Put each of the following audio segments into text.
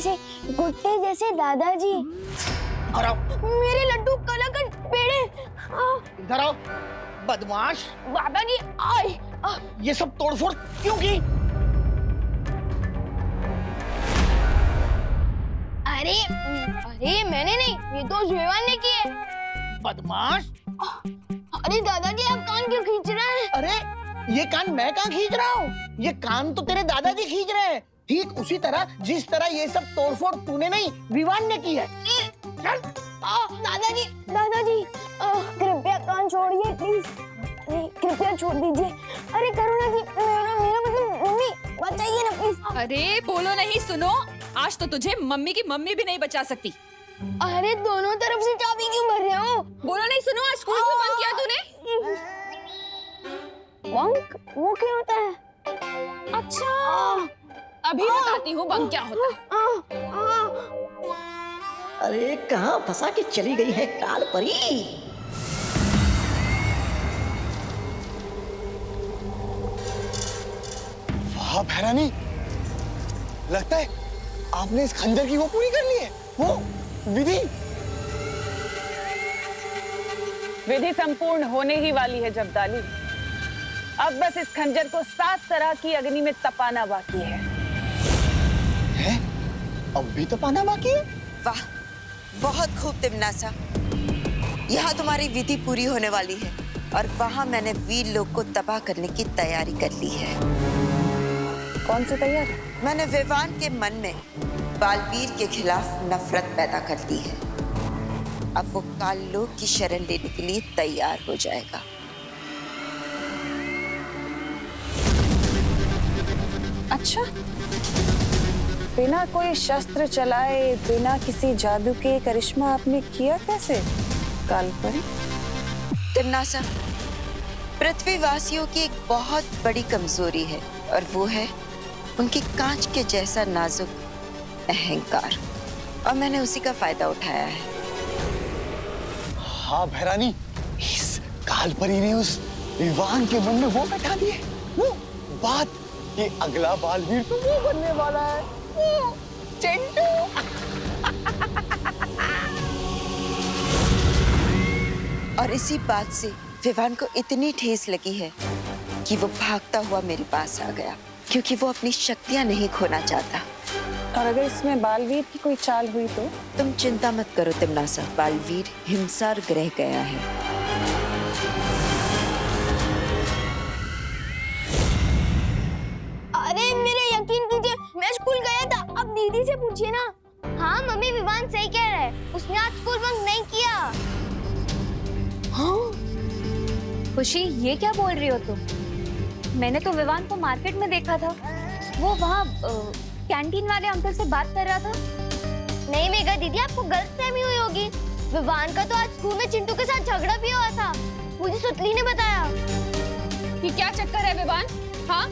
जैसे, गुट्टे जैसे दादाजी। इधर आओ। मेरे लड्डू कलाकंद पेड़े। इधर आओ बदमाश। दादाजी आए। ये सब तोड़फोड़ क्यों की? अरे अरे मैंने नहीं, ये तो जुएवान ने किए। बदमाश। अरे दादाजी आप कान क्यों खींच रहे हैं? अरे ये कान मैं कहाँ खींच रहा हूँ? ये कान तो तेरे दादाजी खींच रहे हैं, ठीक उसी तरह जिस तरह ये सब तोड़फोड़ तूने नहीं विवान ने की है। चल। दादाजी दादाजी कृपया कान छोड़िए प्लीज, कृपया छोड़ दीजिए। अरे करुणा जी, मेरा मेरा मतलब मम्मी बचाइए ना प्लीज। अरे बोलो नहीं, सुनो, आज तो तुझे मम्मी की मम्मी भी नहीं बचा सकती। अरे दोनों तरफ से चाबी क्यों भर रहे हो? बोलो नहीं, सुनो, आज स्कूल क्यों बंद किया तूने? बंक वो क्या होता है? अच्छा, अभी बताती हूँ बंक क्या होता है। अरे कहाँ फंसा के चली गई है काल परी? वाह भैरानी, लगता है आपने इस खंजर की वो पूरी कर ली है, वो विधि। विधि संपूर्ण होने ही वाली है जब्दाली। अब बस इस खंजर को 7 तरह की अग्नि में तपाना बाकी है। हैं? अब भी तपाना बाकी है? वाह, बहुत खूब तिमनासा। यहाँ तुम्हारी विधि पूरी होने वाली है और वहाँ मैंने वीर लोग को तबाह करने की तैयारी कर ली है। कौन सी तैयारी? मैंने विवान के मन में बालवीर के खिलाफ नफरत पैदा कर दी है। अब वो काल लोक की शरण लेने के लिए तैयार हो जाएगा। अच्छा, बिना कोई शस्त्र चलाए, बिना किसी जादू के करिश्मा आपने किया कैसे कालपरी? तिमनासा, पृथ्वीवासियों की एक बहुत बड़ी कमजोरी है और वो है उनकी कांच के जैसा नाजुक अहंकार, और मैंने उसी का फायदा उठाया है। हाँ भैरानी, इस कालपरी ने उस विवान के मन में वो बैठा दिए, वो बात कि अगला बालवीर तो वो बनने वाला है, वो चिंटू। और इसी बात से विवान को इतनी ठेस लगी है कि वो भागता हुआ मेरे पास आ गया, क्योंकि वो अपनी शक्तियां नहीं खोना चाहता। और अगर इसमें बालवीर की कोई चाल हुई तो? तुम चिंता मत करो तिमनासा, बालवीर हिमसार ग्रह गया है। अरे मेरे यकीन कीजिए, मैं स्कूल गया था, अब दीदी से पूछिए ना। हाँ मम्मी, विवान सही कह रहा है, उसने आज स्कूल बंक नहीं किया। हाँ? खुशी, ये क्या बोल रही हो तुम? मैंने तो विवान को मार्केट में देखा था, वो वहाँ कैंटीन वाले अंकल से बात कर रहा था। नहीं मेघा दीदी, आपको गलतफहमी हुई होगी। विवान का तो आज स्कूल में चिंटू के साथ झगड़ा भी हुआ था, मुझे सुतली ने बताया। ये क्या चक्कर है विवान? हाँ,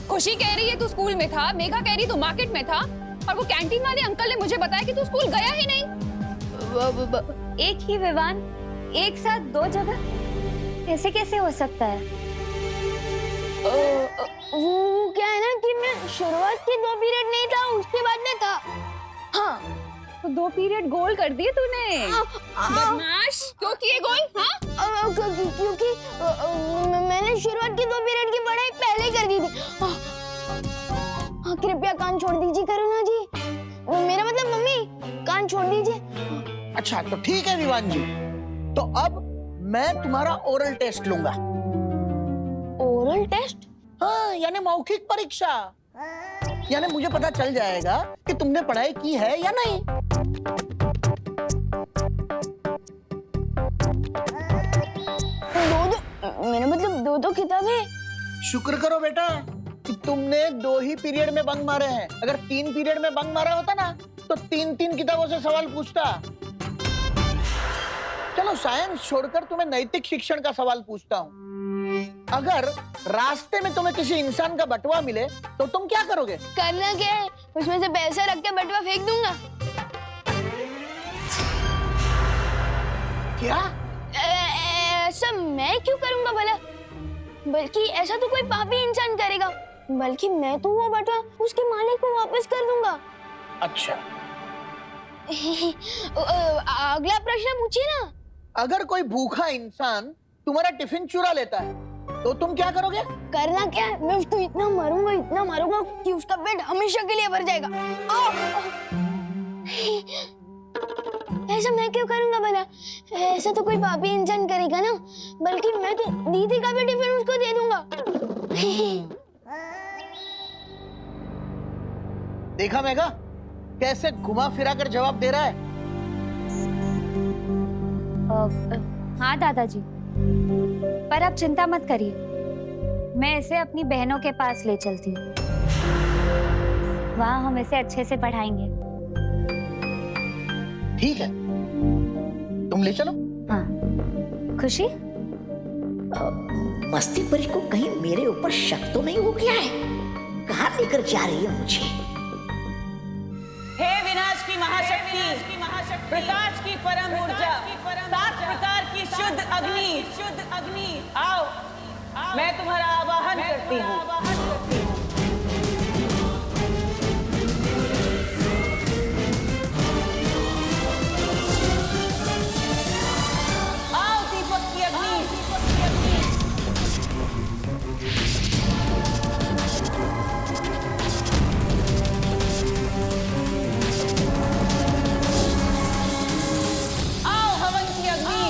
खुशी कह रही है तू स्कूल में था, मेघा कह रही तू मार्केट में था, और वो कैंटीन वाले अंकल ने मुझे बताया कि तू स्कूल गया ही नहीं। एक ही विवान एक साथ 2 जगह, ऐसे कैसे हो सकता है? वो क्या है ना कि मैं शुरुआत के 2 पीरियड नहीं था, उसके बाद में था। हाँ, तो 2 पीरियड गोल कर दिए तूने। बदमाश, क्यों किए गोल? हाँ, क्योंकि मैंने शुरुआत के 2 पीरियड की पढ़ाई पहले कर दी थी। हाँ, कृपया कान छोड़ दीजिए करुणा जी, मेरा मतलब मम्मी, कान छोड़ दीजिए। अच्छा तो ठीक है विवान जी, तो अब मैं तुम्हारा ओरल टेस्ट लूंगा। Oral test? हाँ, यानी मौखिक परीक्षा। यानी मुझे पता चल जाएगा कि तुमने पढ़ाई की है या नहीं। मेरा मतलब 2 किताबें। शुक्र करो बेटा कि तुमने 2 ही पीरियड में बंक मारे हैं। अगर 3 पीरियड में बंक मारा होता ना तो 3-3 किताबों से सवाल पूछता। चलो साइंस छोड़कर तुम्हें नैतिक शिक्षण का सवाल पूछता हूँ। अगर रास्ते में तुम्हें किसी इंसान का बटुआ मिले तो तुम क्या करोगे? करना क्या है, उसमें से पैसा रख के बटुआ फेंक दूंगा। क्या? ऐसा मैं क्यों करूंगा भला? बल्कि ऐसा तो कोई पापी इंसान करेगा, बल्कि मैं तो वो बटुआ उसके मालिक को वापस कर दूंगा। अच्छा, अगला प्रश्न पूछिए ना। अगर कोई भूखा इंसान तुम्हारा टिफिन चुरा लेता है तो तुम क्या करोगे? करना क्या है, मैं उसको इतना मारूंगा कि उसका पेट हमेशा के लिए भर जाएगा। ऐसा मैं क्यों करूंगा भला? ऐसा तो कोई पापी इंसान करेगा ना, बल्कि मैं तो दीदी का भी टिफिन उसको दे दूंगा। देखा मेघा, कैसे घुमा फिरा कर जवाब दे रहा है। हाँ दादाजी, पर आप चिंता मत करिए, मैं इसे अपनी बहनों के पास ले चलती हूँ। वहाँ हम इसे अच्छे से पढ़ाएंगे। ठीक है, तुम ले चलो। हाँ, खुशी? मस्ती परी को कहीं मेरे ऊपर शक तो नहीं हो गया है? कहाँ लेकर जा रही है मुझे? हे विनाश की महाशक्ति, प्रकाश की परम ऊर्जा, 7 प्रकार की शुद्ध अग्नि, आओ, मैं तुम्हारा आवाहन करती हूँ। आओ दीपक की अग्नि। आओ हवन की अग्नि।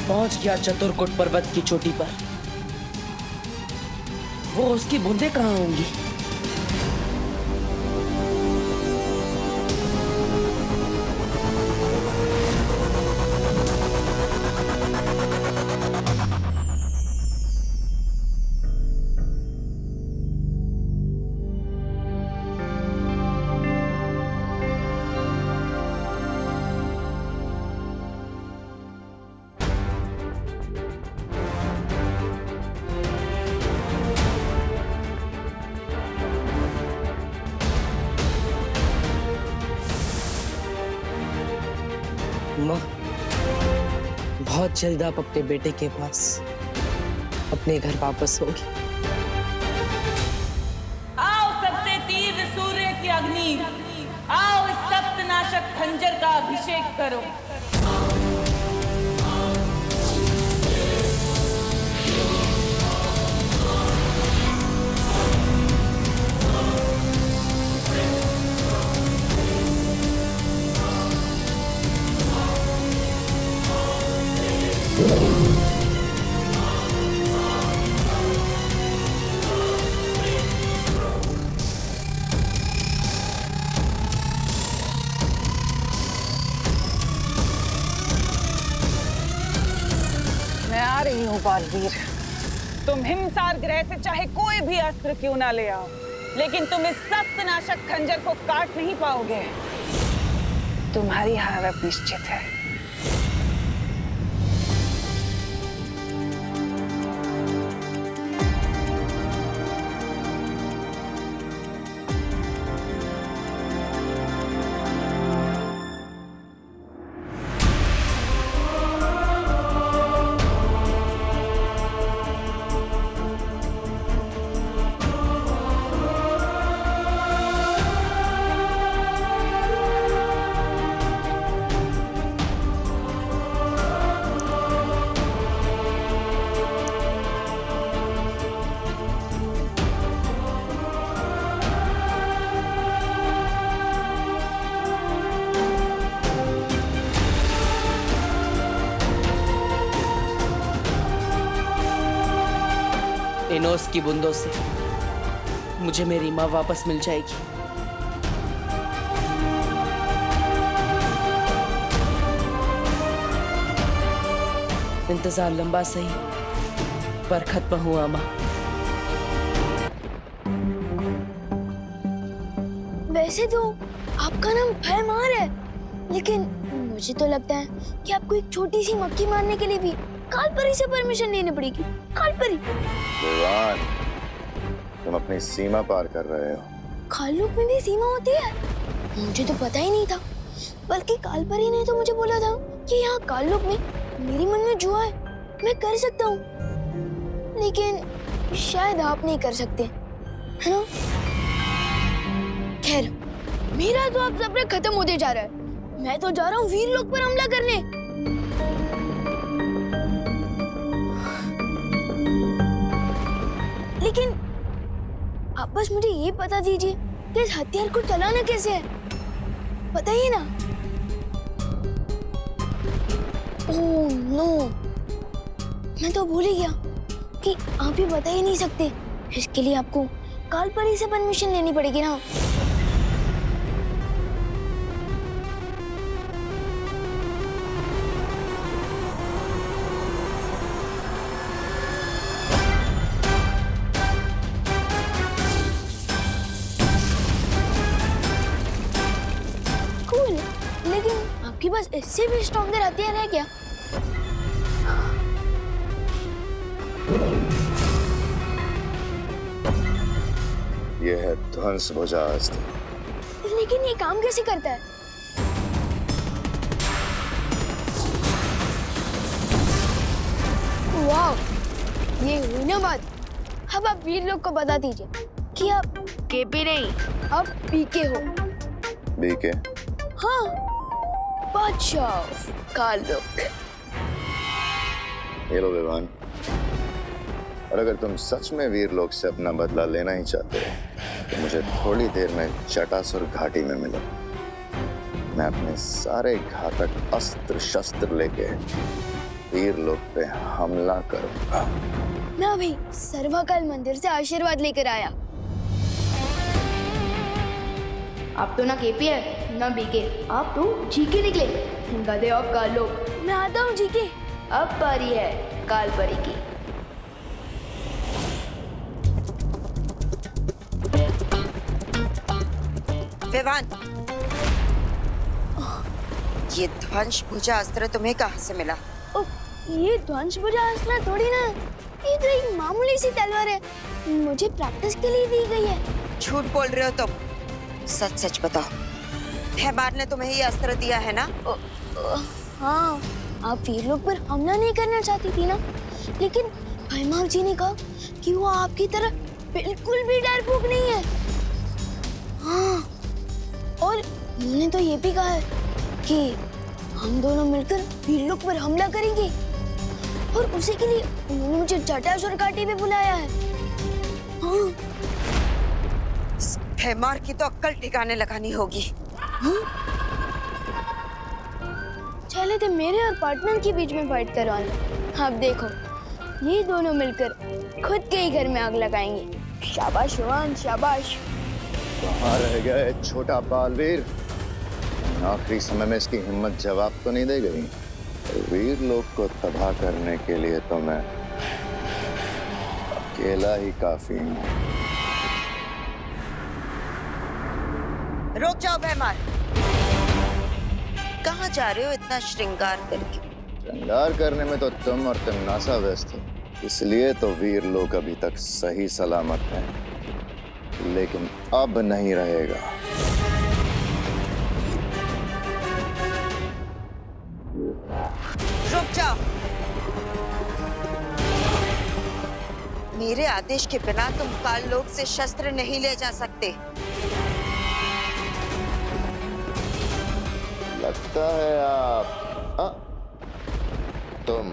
पहुंच गया चतुरकोट पर्वत की चोटी पर। वो उसकी बूंदें कहाँ होंगी? माँ, बहुत जल्द आप अपने बेटे के पास अपने घर वापस होंगी। आओ सबसे तीव्र सूर्य की अग्नि, आओ इस सप्तनाशक खंजर का अभिषेक करो। मैं आ रही हूँ बालवीर। तुम हिमसार ग्रह से चाहे कोई भी अस्त्र क्यों ना ले आओ, लेकिन तुम इस सप्तनाशक खंजर को काट नहीं पाओगे। तुम्हारी हार अब निश्चित है। एनोस की बूंदों से मुझे मेरी माँ वापस मिल जाएगी। इंतजार लंबा सही पर खत्म हुआ माँ। वैसे तो आपका नाम भयमार है, लेकिन मुझे तो लगता है कि आपको एक छोटी सी मक्खी मारने के लिए भी कालपरी से परमिशन लेनी पड़ेगी। कालपरी? विवान, तुम अपनी सीमा पार कर रहे हो। काललोक में भी सीमा होती है? मुझे तो पता ही नहीं था, बल्कि कालपरी ने तो मुझे बोला था कि यहाँ काललोक में मेरे मन में जो है मैं कर सकता हूँ, लेकिन शायद आप नहीं कर सकते, है ना? खैर, मेरा तो अब सब्र खत्म होते जा रहा है। मैं तो जा रहा हूँ वीरलोक पर हमला करने। लेकिन आप बस मुझे ये बता दीजिए कि इस हथियार को चलाना कैसे है, बताइए ना। ओह नो, मैं तो भूल ही गया कि आप ही बता ही नहीं सकते। इसके लिए आपको कालपरी से परमिशन लेनी पड़ेगी ना। कूल, लेकिन आपके पास इससे भी स्ट्रॉन्गर हथियार है क्या? यह है ध्वंस भुजा अस्त्र। लेकिन ये काम कैसे करता है? वाह, ये हुई ना बात। अब आप वीरलोक को बता दीजिए कि आप केपी नहीं, आप पीके हो। बीके? हाँ, बादशाह काललोक। ये लो विवान, और अगर तुम सच में वीरलोक से अपना बदला लेना ही चाहते हो तो मुझे थोड़ी देर में जटासुर घाटी में मिलो। मैं अपने सारे घातक अस्त्र शस्त्र लेके वीरलोक पे हमला करूंगा। मैं अभी सर्वकाल मंदिर से आशीर्वाद लेकर आया। आप तो ना केपी है ना बीके, आप तो जीके निकले, गधे ऑफ काललोक। मैं आता हूँ जीके। अब बारी है कालपरी की। विवान, ये ध्वंस भुजा अस्त्र तुम्हें कहाँ से मिला? ओ, ये ध्वंस भुजा अस्त्र थोड़ी ना, ये तो एक मामूली सी तलवार है, मुझे प्रैक्टिस के लिए दी गई है। झूठ बोल रहे हो तुम, सच सच बताओ। भयमार ने तुम्हें ये अस्त्र दिया है ना? हाँ, आप वीरलोक पर हमला नहीं करना चाहती थी ना, लेकिन भयमार जी ने कहा कि वो आपकी तरह बिल्कुल भी डरपोक नहीं है। हाँ, और उन्होंने तो ये भी कहा है कि हम दोनों मिलकर वीरलोक पर हमला करेंगे, और उसी के लिए उन्होंने मुझे जटासुर घाटी में बुलाया है। हाँ। भयमार की तो अक्ल ठिकाने लगानी होगी। चले थे मेरे और पार्टनर के बीच में फाइट करवाना। अब देखो, ये दोनों मिलकर खुद के ही घर में आग लगाएंगे। शाबाश रोहन, शाबाश। कहाँ रह गया छोटा बालवीर? आखिरी समय में इसकी हिम्मत जवाब तो नहीं दे गई। वीरलोक को तबाह करने के लिए तो मैं अकेला ही काफी हूँ। रुक जाओ भयमार, कहाँ जा रहे हो इतना श्रृंगार करके? श्रृंगार करने में तो तुम और तन्नासा व्यस्त हो, इसलिए तो वीरलोक अभी तक सही सलामत है, लेकिन अब नहीं रहेगा। रुक जाओ, मेरे आदेश के बिना तुम काललोक से शस्त्र नहीं ले जा सकते। लगता है आप तुम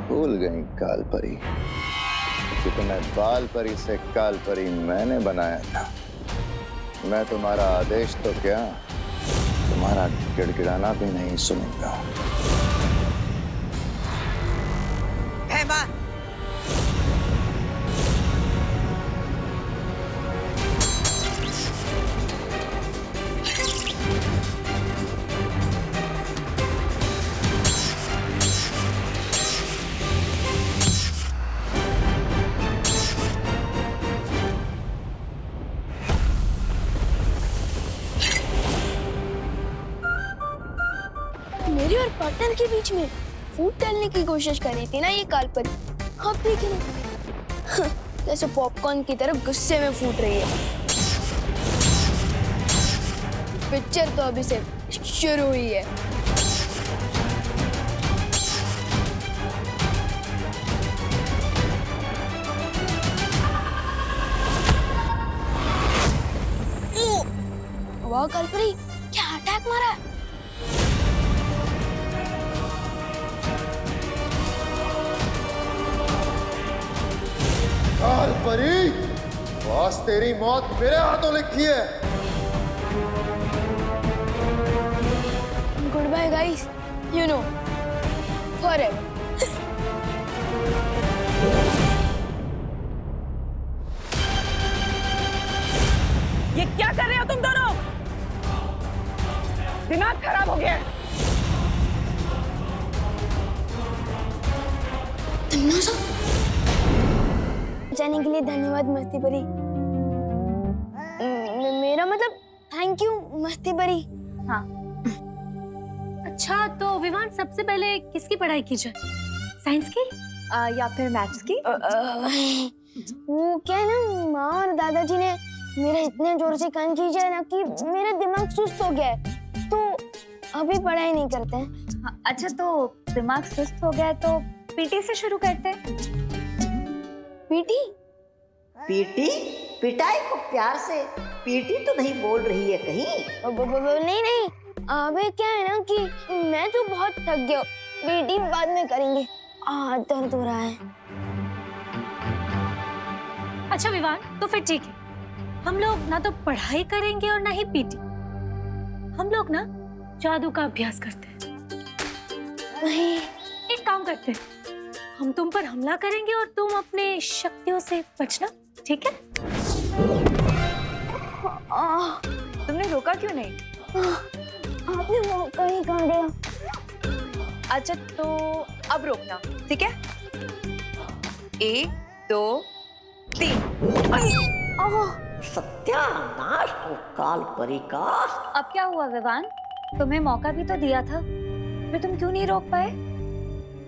भूल गई कालपरी कि तुम्हें बालपरी से कालपरी मैंने बनाया था। मैं तुम्हारा आदेश तो क्या, तुम्हारा गिड़गिड़ाना भी नहीं सुनूंगा। भयमार, बर्तन के बीच में फूट डालने की कोशिश कर रही थी ना ये कालपरी। अब देखिए ना, जैसे पॉपकॉर्न की तरह गुस्से में फूट रही है। पिक्चर तो अभी से शुरू हुई है। वाह कालपरी, क्या अटैक मारा है। कालपरी, आज तेरी मौत मेरे हाथों लिखी है। Good bye guys, you know forever. ये क्या कर रहे हो तुम दोनों? दिमाग खराब हो गया है। जाने के लिए धन्यवाद मस्ती परी। मेरा मतलब थैंक यू मस्ती परी। हाँ। अच्छा तो विवान सबसे पहले किसकी पढ़ाई की जाए? साइंस की या फिर मैथ्स की? वो क्या है ना, माँ और दादाजी ने मेरा इतने जोर से कान खींचा ना कि मेरा दिमाग सुस्त हो गया है, तो अभी पढ़ाई नहीं करते हैं। हाँ, अच्छा तो दिमाग सुस्त हो गया है तो पीटी से शुरू करते हैं। पीटी? पीटी? पिटाई को प्यार से पीटी तो नहीं बोल रही है कहीं? नहीं, अबे क्या है ना कि मैं तो बहुत थक गया हूँ, पीटी बाद में करेंगे, दर्द हो रहा है। अच्छा विवान, तो फिर ठीक है, हम लोग ना तो पढ़ाई करेंगे और ना ही पीटी, हम लोग ना जादू का अभ्यास करते हैं। एक काम करते हैं, हम तुम पर हमला करेंगे और तुम अपने शक्तियों से बचना, ठीक है? तुमने रोका क्यों नहीं? आपने मौका ही कहाँ दिया। अच्छा तो अब रोकना, ठीक है? 1 2 3। सत्यानाश हो कालपरी का। अब क्या हुआ विवान, तुम्हें मौका भी तो दिया था, फिर तुम क्यों नहीं रोक पाए?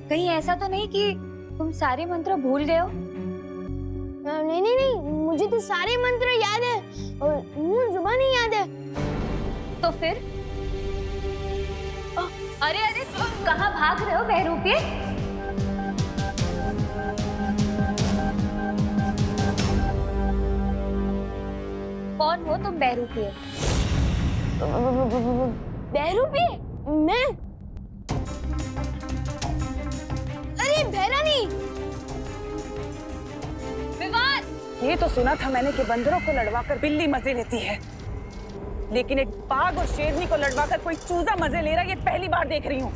कहीं ऐसा तो नहीं कि तुम सारे मंत्र भूल गए हो? नहीं, मुझे तो सारे मंत्र याद है और मुंह जुबान नहीं याद है। तो फिर? अरे कहाँ भाग रहे हो बहरूपिये? कौन हो तुम बहरूपिये? बहरूपिये? मैं? अरे बहरानी। विवान! ये तो सुना था मैंने कि बंदरों को लड़वाकर बिल्ली मजे लेती है, लेकिन एक बाघ और शेरनी को लड़वाकर कोई चूजा मजे ले रहा है, ये पहली बार देख रही हूँ।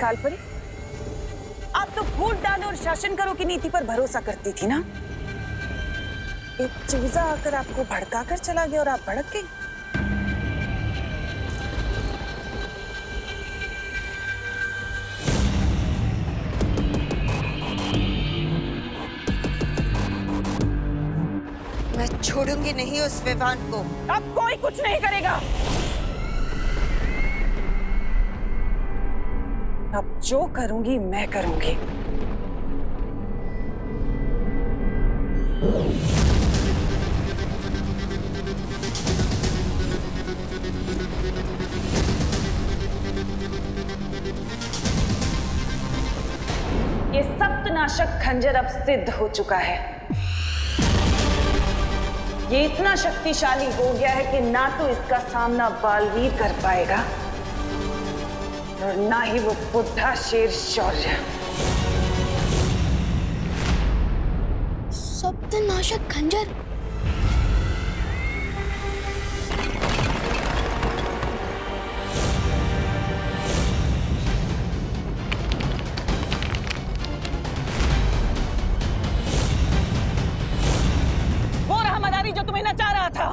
कालपरी, आप तो वोट डालो और शासन करो की नीति पर भरोसा करती थी ना। एक चूजा आकर आपको भड़काकर चला गया और आप भड़क गई। मैं छोड़ूंगी नहीं उस विवान को। अब कोई कुछ नहीं करेगा। अब जो करूंगी मैं करूंगी। ये सप्तनाशक खंजर अब सिद्ध हो चुका है। ये इतना शक्तिशाली हो गया है कि ना तो इसका सामना बालवीर कर पाएगा और ना ही वो बुद्धा शेर शौर्य। सप्तनाशक खंजर? वो रहा मदारी जो तुम्हें नचा रहा था।